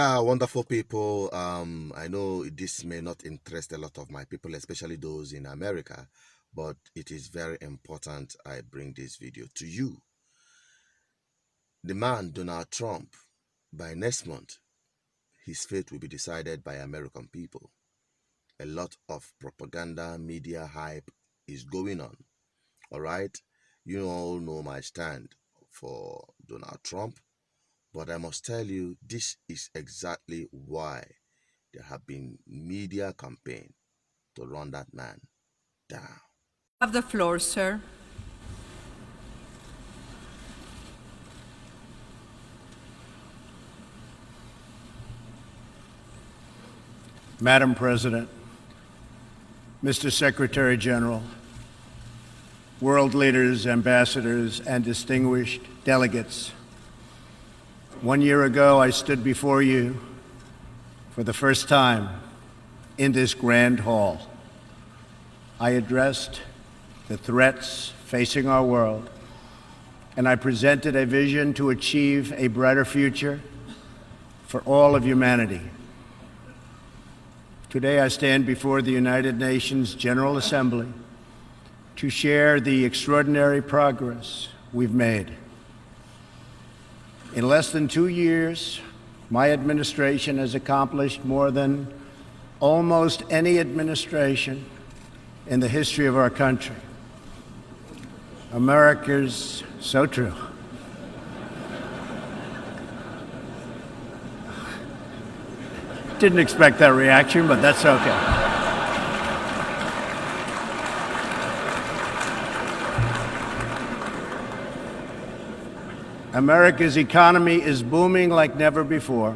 Yeah, wonderful people. I know this may not interest a lot of my people, especially those in America, but it is very important I bring this video to you. The man, Donald Trump, by next month, his fate will be decided by American people. A lot of propaganda, media hype is going on. All right? You all know my stand for Donald Trump, but I must tell you, this is exactly why there have been media campaign to run that man down. Have the floor, sir. Madam President, Mr. Secretary General, world leaders, ambassadors, and distinguished delegates, 1 year ago I stood before you for the first time in this grand hall. I addressed the threats facing our world, and I presented a vision to achieve a brighter future for all of humanity. Today I stand before the United Nations General Assembly to share the extraordinary progress we've made. In less than 2 years, my administration has accomplished more than almost any administration in the history of our country. America's so true. Didn't expect that reaction, but that's okay. America's economy is booming like never before.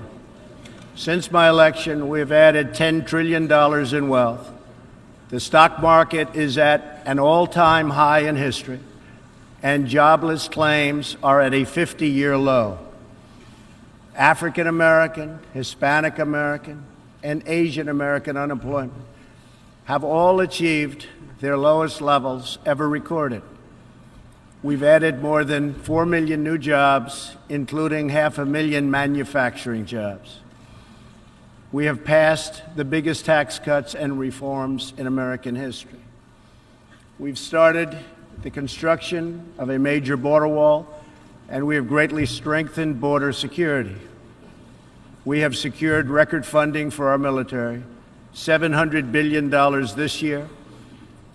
Since my election, we've added $10 trillion in wealth. The stock market is at an all-time high in history, and jobless claims are at a 50-year low. African American, Hispanic American, and Asian American unemployment have all achieved their lowest levels ever recorded. We've added more than 4 million new jobs, including 500,000 manufacturing jobs. We have passed the biggest tax cuts and reforms in American history. We've started the construction of a major border wall, and we have greatly strengthened border security. We have secured record funding for our military, $700 billion this year,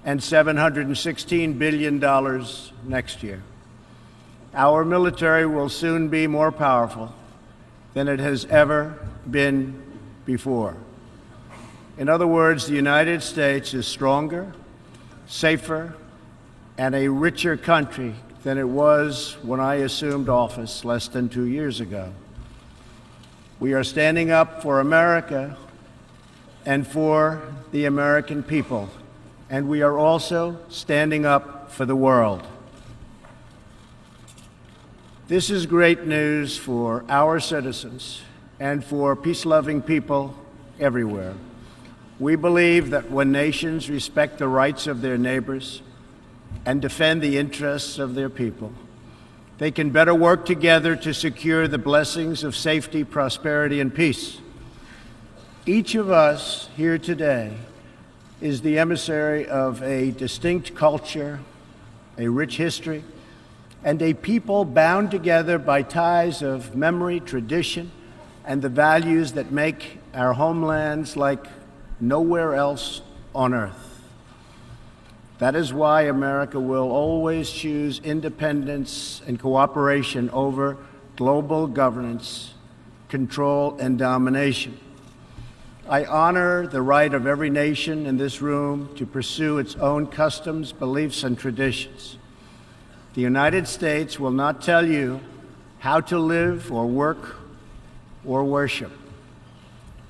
and $716 billion next year. Our military will soon be more powerful than it has ever been before. In other words, the United States is stronger, safer, and a richer country than it was when I assumed office less than 2 years ago. We are standing up for America and for the American people, and we are also standing up for the world. This is great news for our citizens and for peace-loving people everywhere. We believe that when nations respect the rights of their neighbors and defend the interests of their people, they can better work together to secure the blessings of safety, prosperity, and peace. Each of us here today is the emissary of a distinct culture, a rich history, and a people bound together by ties of memory, tradition, and the values that make our homelands like nowhere else on earth. That is why America will always choose independence and cooperation over global governance, control, and domination. I honor the right of every nation in this room to pursue its own customs, beliefs, and traditions. The United States will not tell you how to live or work or worship.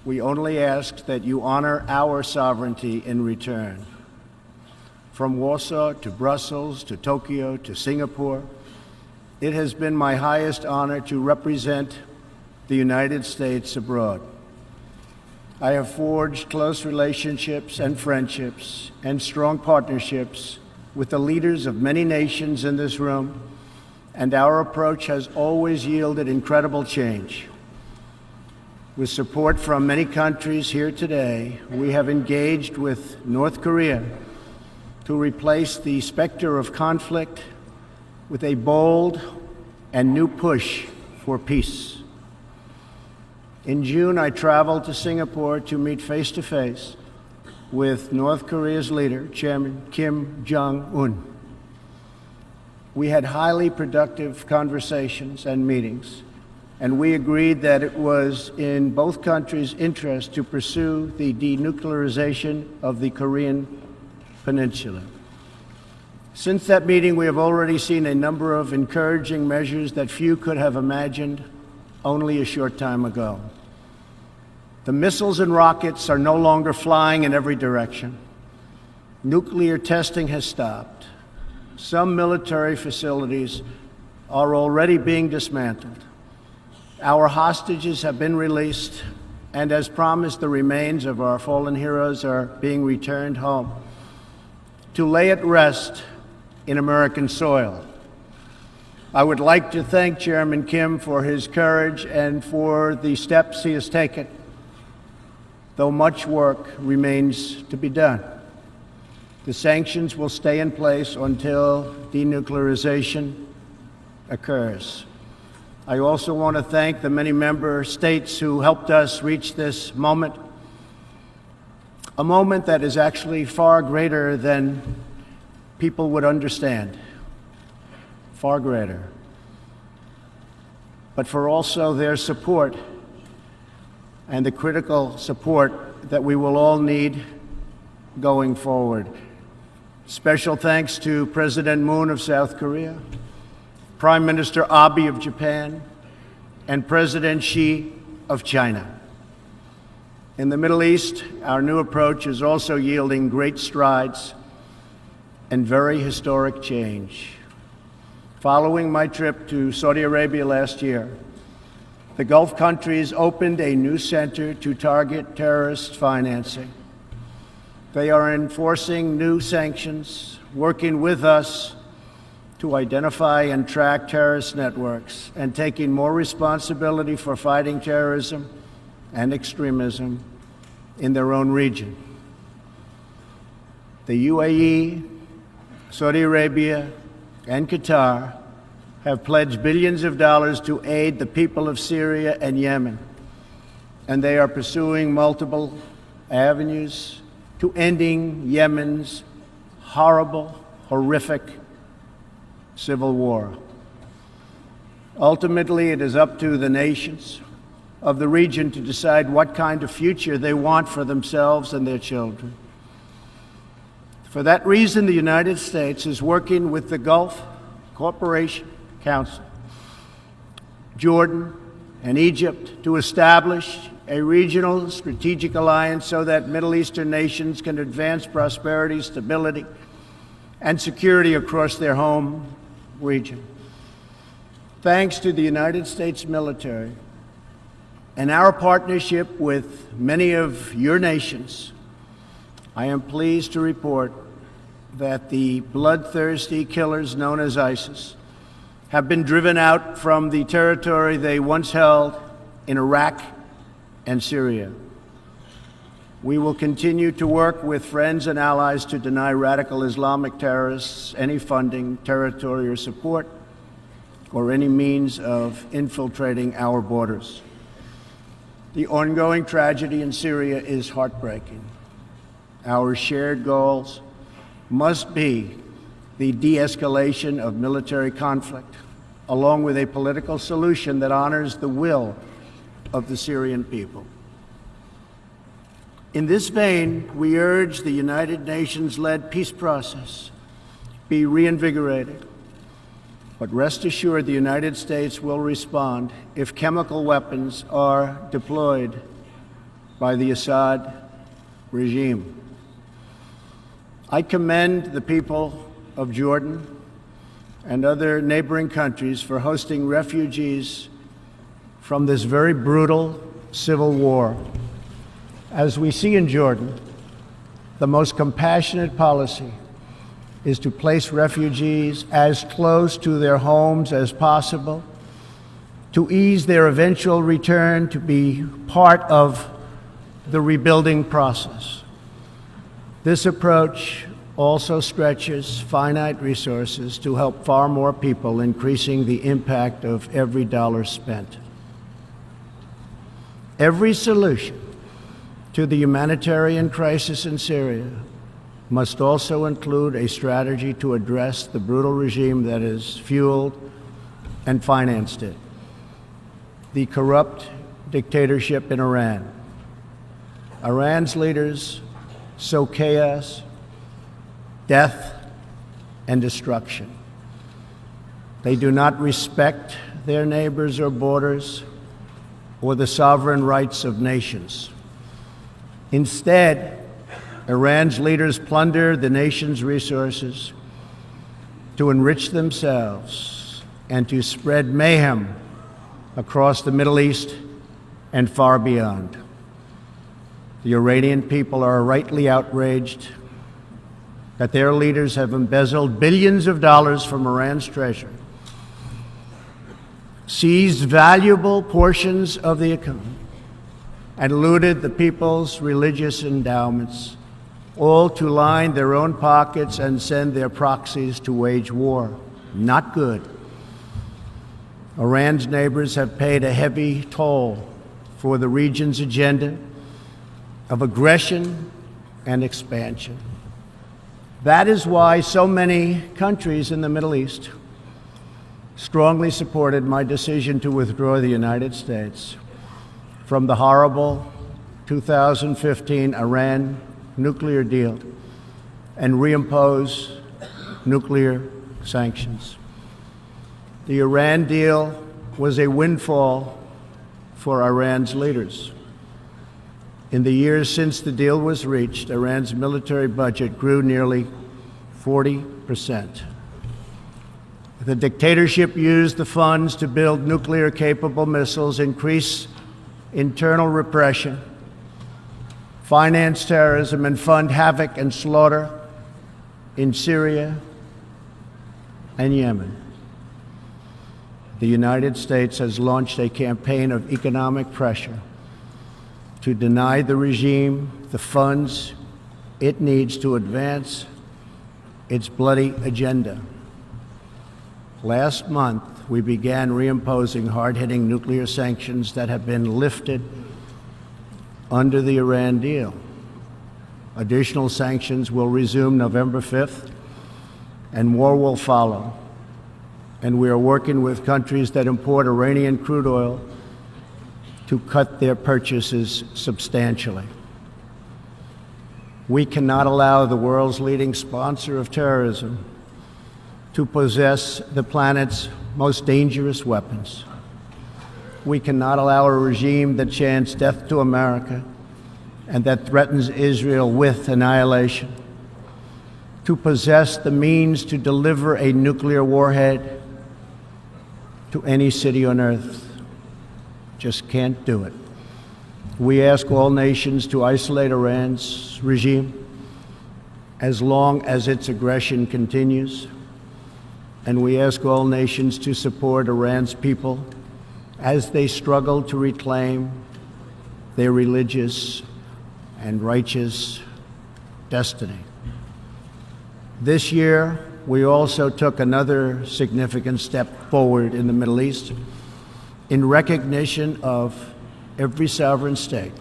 We only ask that you honor our sovereignty in return. From Warsaw to Brussels to Tokyo to Singapore, it has been my highest honor to represent the United States abroad. I have forged close relationships and friendships and strong partnerships with the leaders of many nations in this room, and our approach has always yielded incredible change. With support from many countries here today, we have engaged with North Korea to replace the specter of conflict with a bold and new push for peace. In June, I traveled to Singapore to meet face-to-face with North Korea's leader, Chairman Kim Jong-un. We had highly productive conversations and meetings, and we agreed that it was in both countries' interest to pursue the denuclearization of the Korean Peninsula. Since that meeting, we have already seen a number of encouraging measures that few could have imagined only a short time ago. The missiles and rockets are no longer flying in every direction. Nuclear testing has stopped. Some military facilities are already being dismantled. Our hostages have been released, and as promised, the remains of our fallen heroes are being returned home to lay at rest in American soil. I would like to thank Chairman Kim for his courage and for the steps he has taken, though much work remains to be done. The sanctions will stay in place until denuclearization occurs. I also want to thank the many member states who helped us reach this moment, a moment that is actually far greater than people would understand, far greater, but for also their support and the critical support that we will all need going forward. Special thanks to President Moon of South Korea, Prime Minister Abe of Japan, and President Xi of China. In the Middle East, our new approach is also yielding great strides and very historic change. Following my trip to Saudi Arabia last year, the Gulf countries opened a new center to target terrorist financing. They are enforcing new sanctions, working with us to identify and track terrorist networks, and taking more responsibility for fighting terrorism and extremism in their own region. The UAE, Saudi Arabia, and Qatar have pledged billions of dollars to aid the people of Syria and Yemen, and they are pursuing multiple avenues to ending Yemen's horrible, horrific civil war. Ultimately, it is up to the nations of the region to decide what kind of future they want for themselves and their children. For that reason, the United States is working with the Gulf Cooperation Council, Jordan, and Egypt to establish a regional strategic alliance so that Middle Eastern nations can advance prosperity, stability, and security across their home region. Thanks to the United States military and our partnership with many of your nations, I am pleased to report that the bloodthirsty killers known as ISIS have been driven out from the territory they once held in Iraq and Syria. We will continue to work with friends and allies to deny radical Islamic terrorists any funding, territory, or support, or any means of infiltrating our borders. The ongoing tragedy in Syria is heartbreaking. Our shared goals must be the de-escalation of military conflict, along with a political solution that honors the will of the Syrian people. In this vein, we urge the United Nations-led peace process be reinvigorated. But rest assured, the United States will respond if chemical weapons are deployed by the Assad regime. I commend the people of Jordan and other neighboring countries for hosting refugees from this very brutal civil war. As we see in Jordan, the most compassionate policy is to place refugees as close to their homes as possible to ease their eventual return to be part of the rebuilding process. This approach also stretches finite resources to help far more people, increasing the impact of every dollar spent. Every solution to the humanitarian crisis in Syria must also include a strategy to address the brutal regime that has fueled and financed it, the corrupt dictatorship in Iran. Iran's leaders sow chaos, death, and destruction. They do not respect their neighbors or borders or the sovereign rights of nations. Instead, Iran's leaders plunder the nation's resources to enrich themselves and to spread mayhem across the Middle East and far beyond. The Iranian people are rightly outraged that their leaders have embezzled billions of dollars from Iran's treasury, seized valuable portions of the economy, and looted the people's religious endowments, all to line their own pockets and send their proxies to wage war. Not good. Iran's neighbors have paid a heavy toll for the region's agenda of aggression and expansion. That is why so many countries in the Middle East strongly supported my decision to withdraw the United States from the horrible 2015 Iran nuclear deal and reimpose nuclear sanctions. The Iran deal was a windfall for Iran's leaders. In the years since the deal was reached, Iran's military budget grew nearly 40%. The dictatorship used the funds to build nuclear-capable missiles, increase internal repression, finance terrorism, and fund havoc and slaughter in Syria and Yemen. The United States has launched a campaign of economic pressure to deny the regime the funds it needs to advance its bloody agenda. Last month, we began reimposing hard-hitting nuclear sanctions that have been lifted under the Iran deal. Additional sanctions will resume November 5th, and more will follow. And we are working with countries that import Iranian crude oil to cut their purchases substantially. We cannot allow the world's leading sponsor of terrorism to possess the planet's most dangerous weapons. We cannot allow a regime that chants death to America and that threatens Israel with annihilation to possess the means to deliver a nuclear warhead to any city on earth. Just can't do it. We ask all nations to isolate Iran's regime as long as its aggression continues. And we ask all nations to support Iran's people as they struggle to reclaim their religious and righteous destiny. This year, we also took another significant step forward in the Middle East in recognition of every sovereign state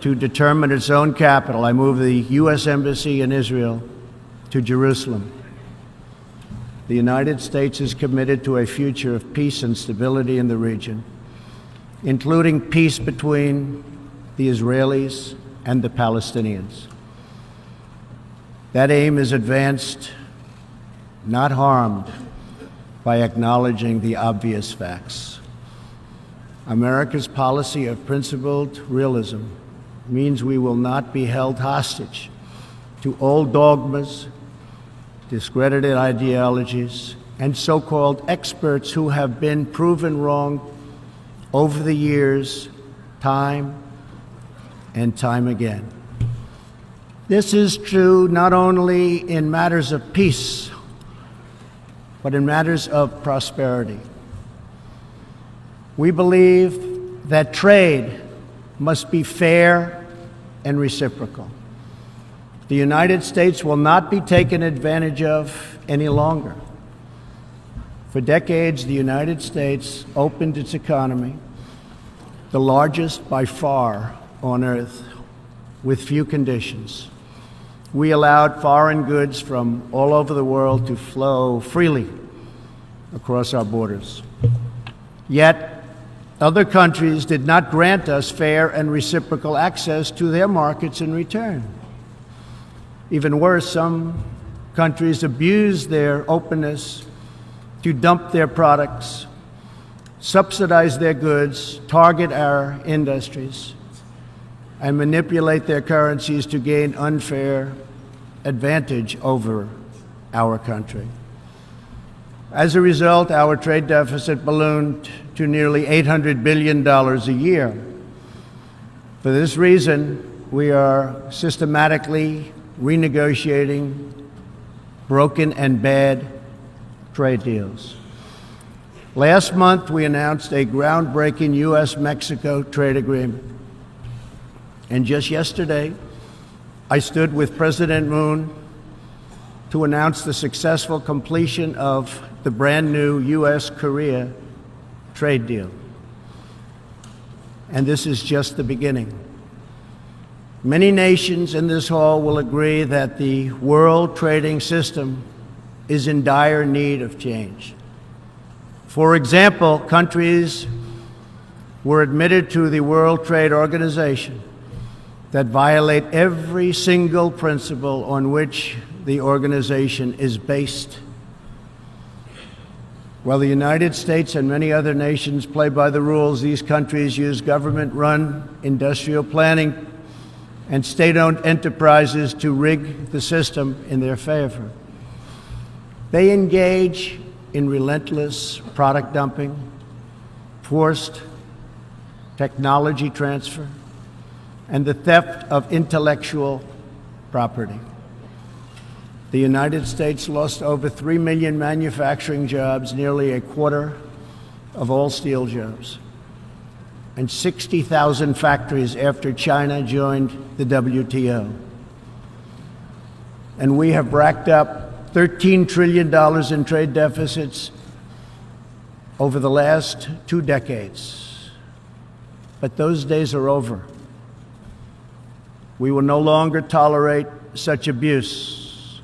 to determine its own capital. I moved the U.S. Embassy in Israel to Jerusalem. The United States is committed to a future of peace and stability in the region, including peace between the Israelis and the Palestinians. That aim is advanced, not harmed, by acknowledging the obvious facts. America's policy of principled realism means we will not be held hostage to old dogmas, discredited ideologies, and so-called experts who have been proven wrong over the years, time and time again. This is true not only in matters of peace, but in matters of prosperity. We believe that trade must be fair and reciprocal. The United States will not be taken advantage of any longer. For decades, the United States opened its economy, the largest by far on earth, with few conditions. We allowed foreign goods from all over the world to flow freely across our borders. Yet, other countries did not grant us fair and reciprocal access to their markets in return. Even worse, some countries abused their openness to dump their products, subsidize their goods, target our industries, and manipulate their currencies to gain unfair advantage over our country. As a result, our trade deficit ballooned to nearly $800 billion a year. For this reason, we are systematically renegotiating broken and bad trade deals. Last month, we announced a groundbreaking U.S.-Mexico trade agreement. And just yesterday, I stood with President Moon to announce the successful completion of the brand new U.S.-Korea trade deal. And this is just the beginning. Many nations in this hall will agree that the world trading system is in dire need of change. For example, countries were admitted to the World Trade Organization that violate every single principle on which the organization is based. While the United States and many other nations play by the rules, these countries use government-run industrial planning and state-owned enterprises to rig the system in their favor. They engage in relentless product dumping, forced technology transfer, and the theft of intellectual property. The United States lost over 3 million manufacturing jobs, nearly a quarter of all steel jobs, and 60,000 factories after China joined the WTO. And we have racked up $13 trillion in trade deficits over the last 2 decades. But those days are over. We will no longer tolerate such abuse.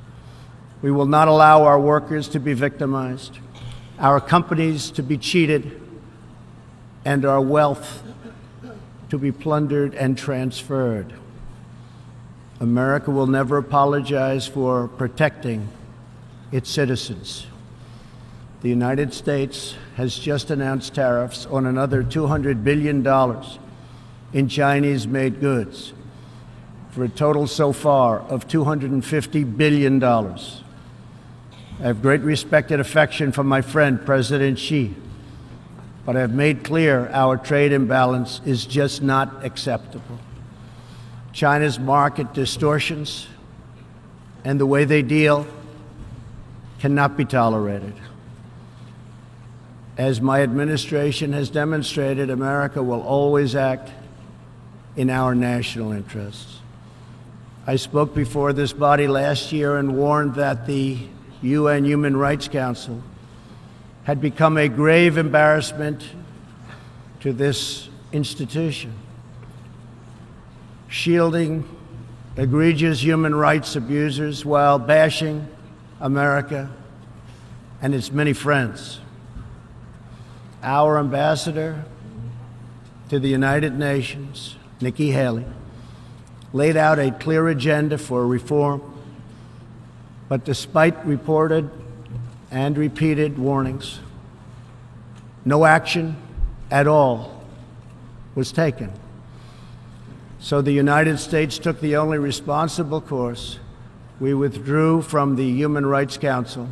We will not allow our workers to be victimized, our companies to be cheated, and our wealth to be plundered and transferred. America will never apologize for protecting its citizens. The United States has just announced tariffs on another $200 billion in Chinese-made goods, for a total so far of $250 billion. I have great respect and affection for my friend, President Xi, but I have made clear our trade imbalance is just not acceptable. China's market distortions and the way they deal cannot be tolerated. As my administration has demonstrated, America will always act in our national interests. I spoke before this body last year and warned that the UN Human Rights Council had become a grave embarrassment to this institution, shielding egregious human rights abusers while bashing America and its many friends. Our ambassador to the United Nations, Nikki Haley, laid out a clear agenda for reform, but despite reported and repeated warnings, no action at all was taken. So the United States took the only responsible course. We withdrew from the Human Rights Council,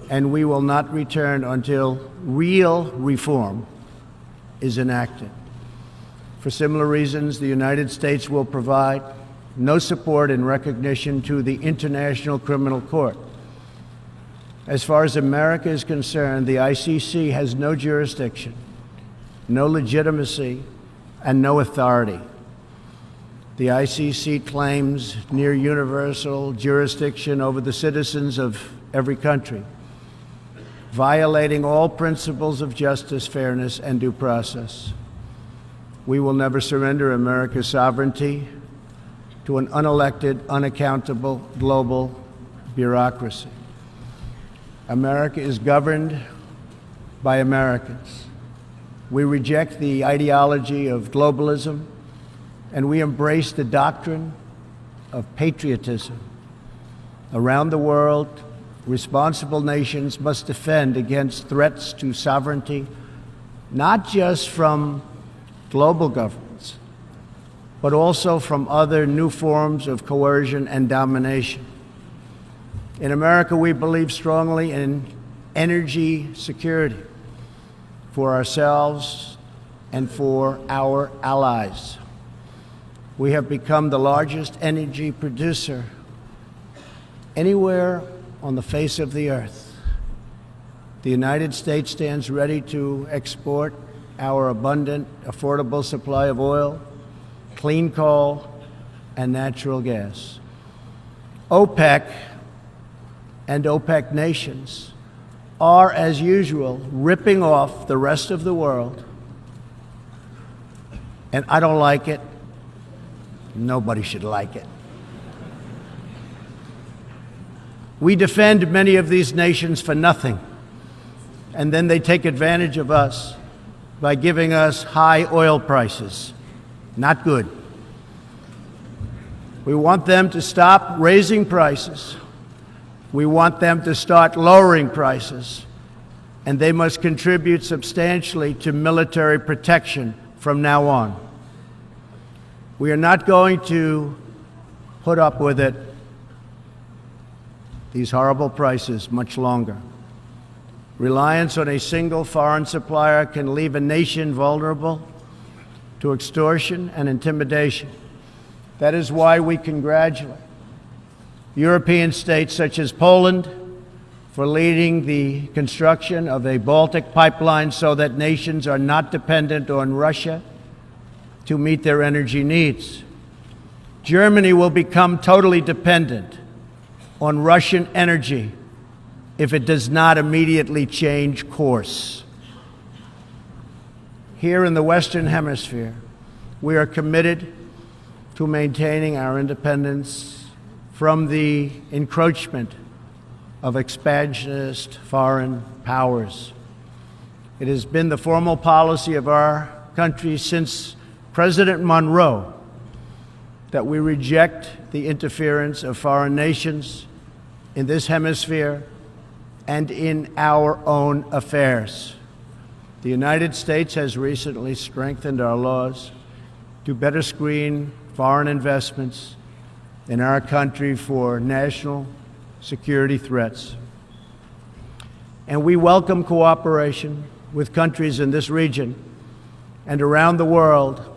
and we will not return until real reform is enacted. For similar reasons, the United States will provide no support in recognition to the International Criminal Court. As far as America is concerned, the ICC has no jurisdiction no legitimacy, and no authority. The ICC claims near universal jurisdiction over the citizens of every country, violating all principles of justice, fairness, and due process. We will never surrender America's sovereignty to an unelected, unaccountable global bureaucracy. America is governed by Americans. We reject the ideology of globalism, and we embrace the doctrine of patriotism. Around the world, responsible nations must defend against threats to sovereignty, not just from global governments, but also from other new forms of coercion and domination. In America, we believe strongly in energy security for ourselves and for our allies. We have become the largest energy producer anywhere on the face of the earth. The United States stands ready to export our abundant, affordable supply of oil, clean coal, and natural gas. OPEC and OPEC nations are, as usual, ripping off the rest of the world, and I don't like it. Nobody should like it. We defend many of these nations for nothing, and then they take advantage of us by giving us high oil prices. Not good. We want them to stop raising prices. We want them to start lowering prices, and they must contribute substantially to military protection from now on. We are not going to put up with it, these horrible prices, much longer. Reliance on a single foreign supplier can leave a nation vulnerable to extortion and intimidation. That is why we congratulate European states such as Poland for leading the construction of a Baltic pipeline so that nations are not dependent on Russia to meet their energy needs. Germany will become totally dependent on Russian energy if it does not immediately change course. Here in the Western Hemisphere, we are committed to maintaining our independence from the encroachment of expansionist foreign powers. It has been the formal policy of our country since President Monroe that we reject the interference of foreign nations in this hemisphere and in our own affairs. The United States has recently strengthened our laws to better screen foreign investments in our country for national security threats. And we welcome cooperation with countries in this region and around the world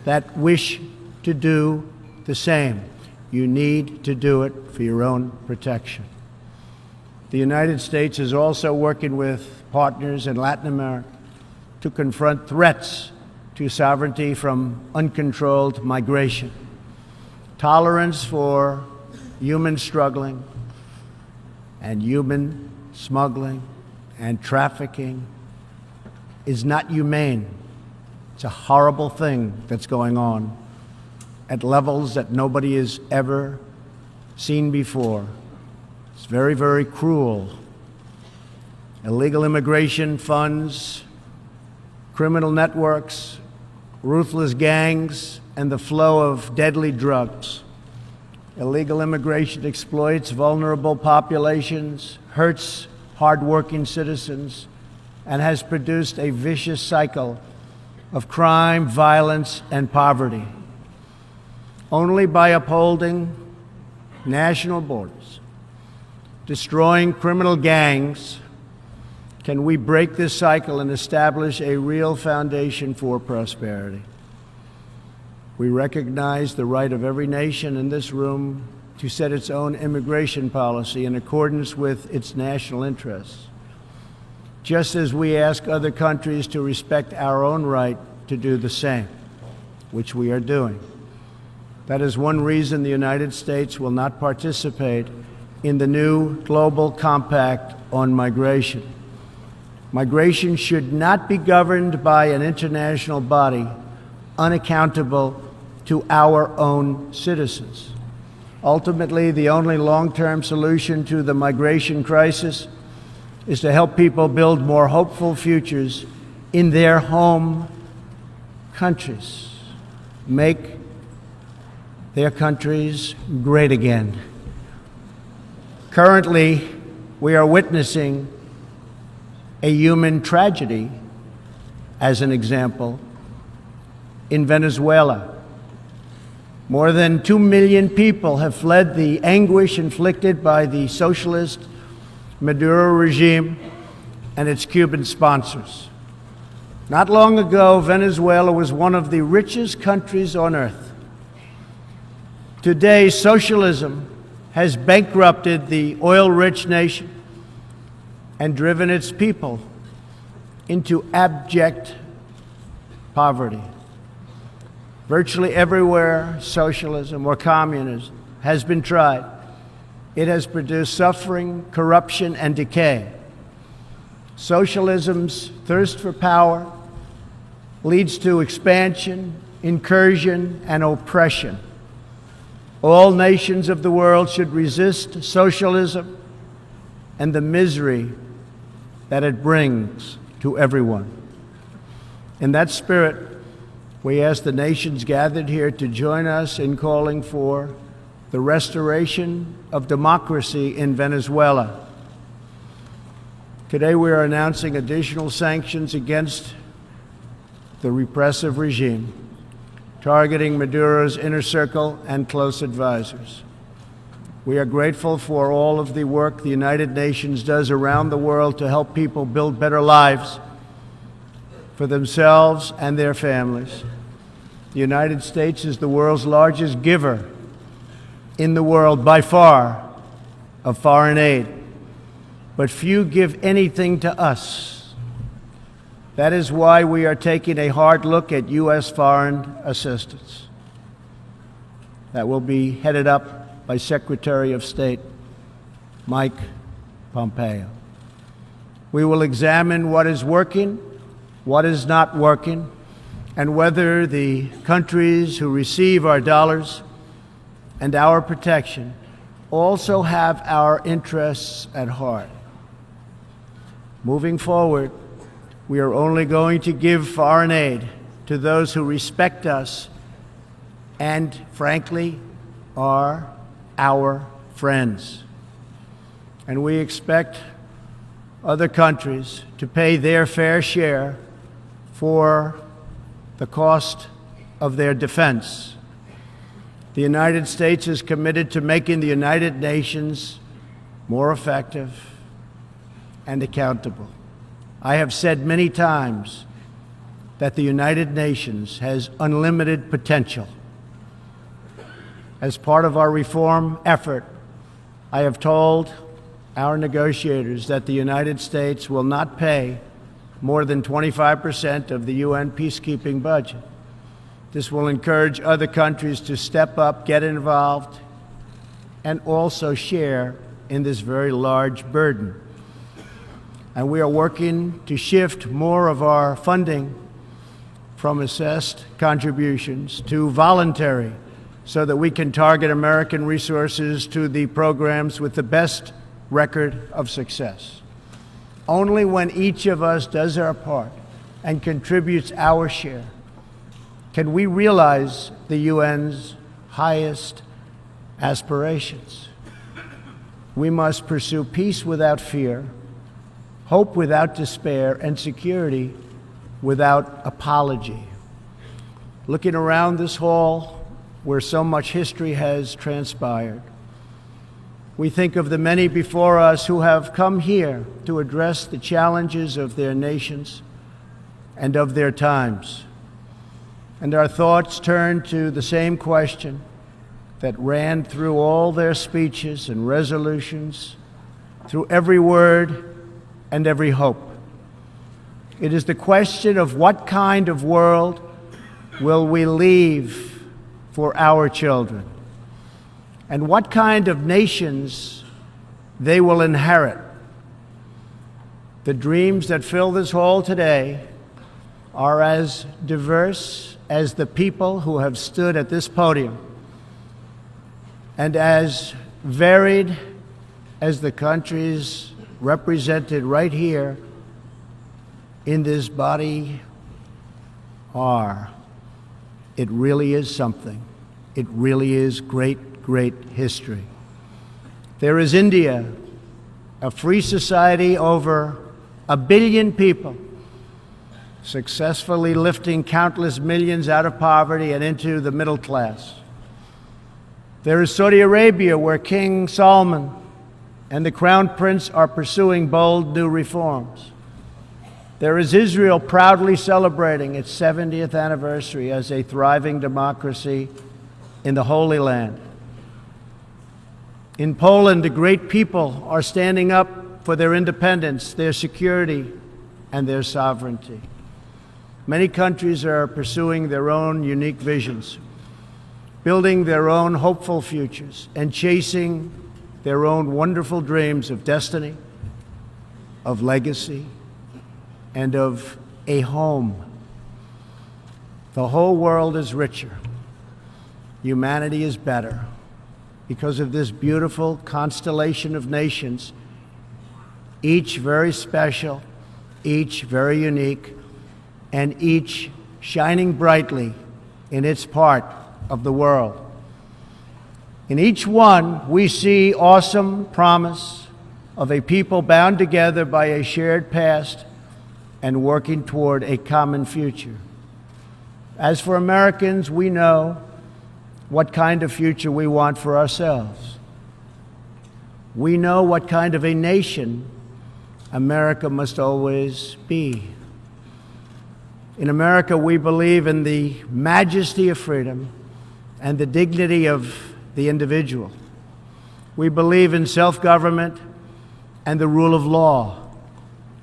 that wish to do the same. You need to do it for your own protection. The United States is also working with partners in Latin America to confront threats to sovereignty from uncontrolled migration. Tolerance for human struggling and human smuggling and trafficking is not humane. It's a horrible thing that's going on at levels that nobody has ever seen before. It's very, very cruel. Illegal immigration funds, criminal networks, ruthless gangs, and the flow of deadly drugs. Illegal immigration exploits vulnerable populations, hurts hardworking citizens, and has produced a vicious cycle of crime, violence, and poverty. Only by upholding national borders, destroying criminal gangs, can we break this cycle and establish a real foundation for prosperity. We recognize the right of every nation in this room to set its own immigration policy in accordance with its national interests. just as we ask other countries to respect our own right to do the same, which we are doing. That is one reason the United States will not participate in the new Global Compact on Migration. Migration should not be governed by an international body unaccountable to our own citizens. Ultimately, the only long-term solution to the migration crisis is to help people build more hopeful futures in their home countries. Make their countries great again. Currently, we are witnessing a human tragedy, as an example, in Venezuela. More than 2 million people have fled the anguish inflicted by the socialist Maduro regime and its Cuban sponsors. Not long ago, Venezuela was one of the richest countries on earth. Today, socialism has bankrupted the oil-rich nation and driven its people into abject poverty. Virtually everywhere socialism or communism has been tried, it has produced suffering, corruption, and decay. Socialism's thirst for power leads to expansion, incursion, and oppression. All nations of the world should resist socialism and the misery that it brings to everyone. In that spirit, we ask the nations gathered here to join us in calling for the restoration of democracy in Venezuela. Today we are announcing additional sanctions against the repressive regime, targeting Maduro's inner circle and close advisors. We are grateful for all of the work the United Nations does around the world to help people build better lives for themselves and their families. The United States is the world's largest giver in the world by far of foreign aid, but few give anything to us. That is why we are taking a hard look at U.S. foreign assistance. That will be headed up by Secretary of State Mike Pompeo. We will examine what is working, what is not working, and whether the countries who receive our dollars and our protection also have our interests at heart. Moving forward, we are only going to give foreign aid to those who respect us and, frankly, are our friends. And we expect other countries to pay their fair share for the cost of their defense. The United States is committed to making the United Nations more effective and accountable. I have said many times that the United Nations has unlimited potential. As part of our reform effort, I have told our negotiators that the United States will not pay more than 25% of the UN peacekeeping budget. This will encourage other countries to step up, get involved, and also share in this very large burden. And we are working to shift more of our funding from assessed contributions to voluntary, so that we can target American resources to the programs with the best record of success. Only when each of us does our part and contributes our share can we realize the UN's highest aspirations. We must pursue peace without fear, hope without despair, and security without apology. Looking around this hall, where so much history has transpired, we think of the many before us who have come here to address the challenges of their nations and of their times. And our thoughts turn to the same question that ran through all their speeches and resolutions, through every word and every hope. It is the question of what kind of world will we leave for our children, and what kind of nations they will inherit. The dreams that fill this hall today are as diverse as the people who have stood at this podium, and as varied as the countries represented right here in this body are. It really is something. It really is great, great history. There is India, a free society, over 1 billion people, successfully lifting countless millions out of poverty and into the middle class. There is Saudi Arabia, where King Salman and the Crown Prince are pursuing bold new reforms. There is Israel, proudly celebrating its 70th anniversary as a thriving democracy in the Holy Land. In Poland, the great people are standing up for their independence, their security, and their sovereignty. Many countries are pursuing their own unique visions, building their own hopeful futures, and chasing their own wonderful dreams of destiny, of legacy, and of a home. The whole world is richer. Humanity is better because of this beautiful constellation of nations, each very special, each very unique, and each shining brightly in its part of the world. In each one, we see awesome promise of a people bound together by a shared past and working toward a common future. As for Americans, we know what kind of future we want for ourselves. We know what kind of a nation America must always be. In America, we believe in the majesty of freedom and the dignity of the individual. We believe in self-government and the rule of law.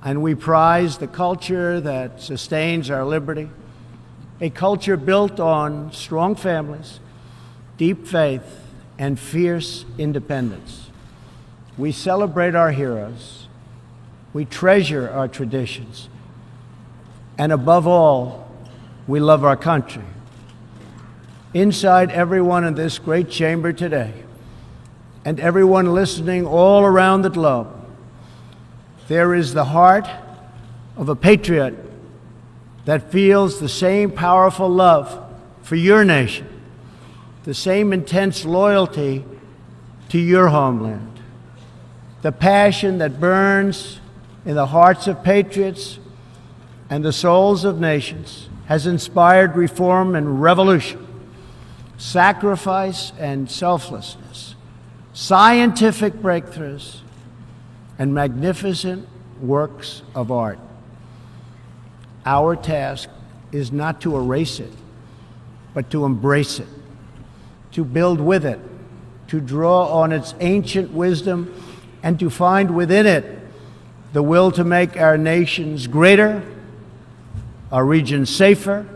And we prize the culture that sustains our liberty, a culture built on strong families, deep faith, and fierce independence. We celebrate our heroes. We treasure our traditions. And above all, we love our country. Inside everyone in this great chamber today, and everyone listening all around the globe, there is the heart of a patriot that feels the same powerful love for your nation, the same intense loyalty to your homeland. The passion that burns in the hearts of patriots and the souls of nations has inspired reform and revolution, sacrifice and selflessness, scientific breakthroughs, and magnificent works of art. Our task is not to erase it, but to embrace it, to build with it, to draw on its ancient wisdom, and to find within it the will to make our nations greater, our region safer,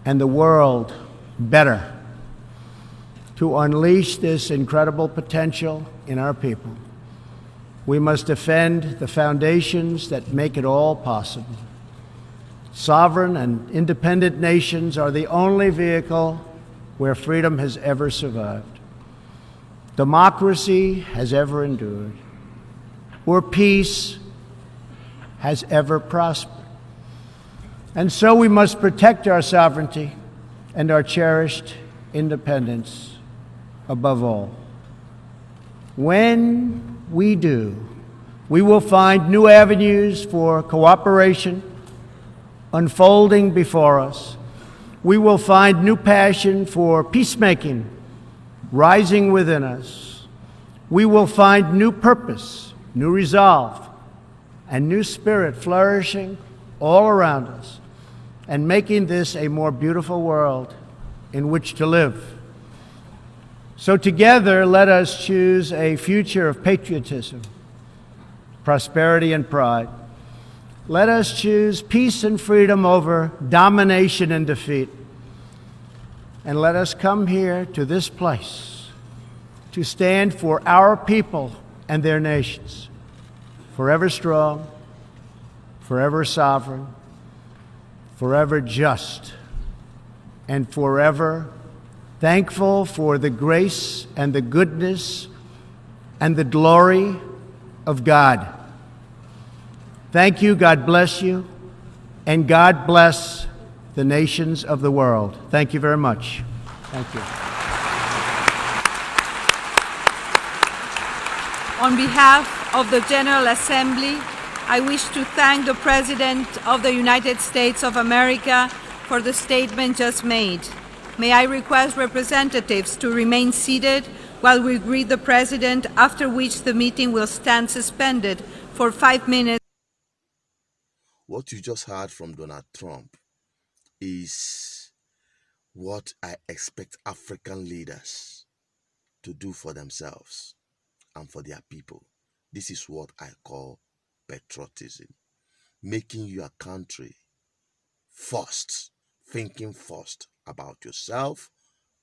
and the world better. To unleash this incredible potential in our people, we must defend the foundations that make it all possible. Sovereign and independent nations are the only vehicle where freedom has ever survived, democracy has ever endured, or peace has ever prospered. And so we must protect our sovereignty and our cherished independence above all. When we do, we will find new avenues for cooperation unfolding before us. We will find new passion for peacemaking rising within us. We will find new purpose, new resolve, and new spirit flourishing all around us, and making this a more beautiful world in which to live. So together, let us choose a future of patriotism, prosperity, and pride. Let us choose peace and freedom over domination and defeat. And let us come here to this place to stand for our people and their nations, forever strong, forever sovereign, forever just, and forever thankful for the grace and the goodness and the glory of God. Thank you, God bless you, and God bless the nations of the world. Thank you very much. Thank you. On behalf of the General Assembly, I wish to thank the President of the United States of America for the statement just made. May I request representatives to remain seated while we greet the President, after which the meeting will stand suspended for 5 minutes. What you just heard from Donald Trump is what I expect African leaders to do for themselves and for their people. This is what I call patriotism. Making your country first, thinking first about yourself,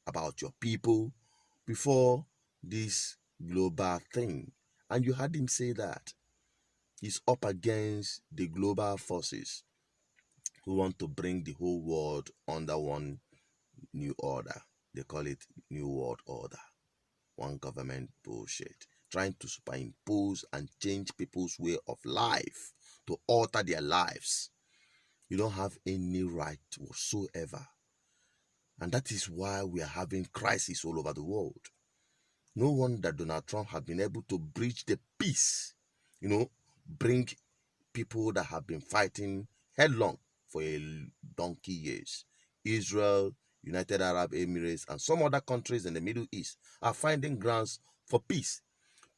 about your people, before this global thing. And you heard him say that. He's up against the global forces who want to bring the whole world under one new order. They call it New World Order. One government bullshit. Trying to superimpose and change people's way of life, to alter their lives. You don't have any right whatsoever. And that is why we are having crises all over the world. No wonder Donald Trump has been able to breach the peace, bring people that have been fighting headlong for a donkey years. Israel, United Arab Emirates, and some other countries in the Middle East are finding grounds for peace,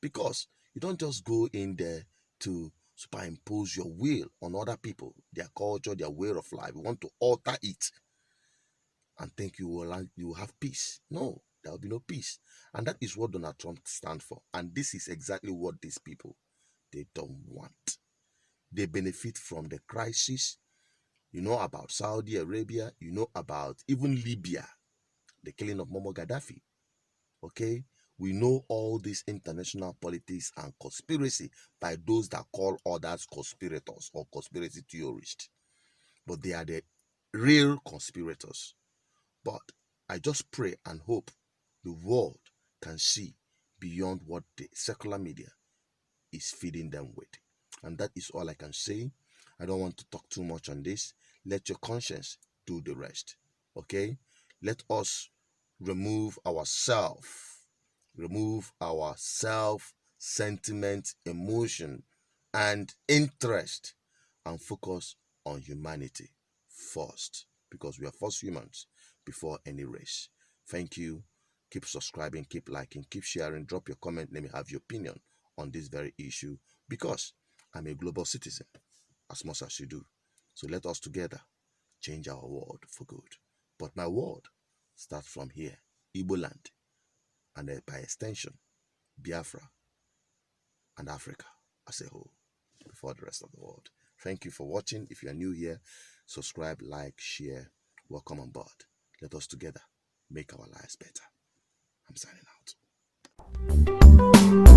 because you don't just go in there to superimpose your will on other people, their culture, their way of life. You want to alter it and think you will have peace. No, there will be no peace. And that is what Donald Trump stands for. And this is exactly what these people, they don't want. They benefit from the crisis. You know about Saudi Arabia. You know about even Libya, the killing of Muammar Gaddafi. Okay? We know all this international politics and conspiracy by those that call others conspirators or conspiracy theorists. But they are the real conspirators. But I just pray and hope the world can see beyond what the secular media is feeding them with. And that is all I can say. I don't want to talk too much on this. Let your conscience do the rest. Okay? Let us remove our sentiment, emotion, and interest, and focus on humanity first, because we are first humans before any race. Thank you. Keep subscribing, keep liking, keep sharing, drop your comment. Let me have your opinion on this very issue, because I'm a global citizen as much as you do. So let us together change our world for good. But my world starts from here, Igbo land, and by extension, Biafra and Africa as a whole, before the rest of the world. Thank you for watching. If you are new here, subscribe, like, share. Welcome on board. Let us together make our lives better. I'm signing out.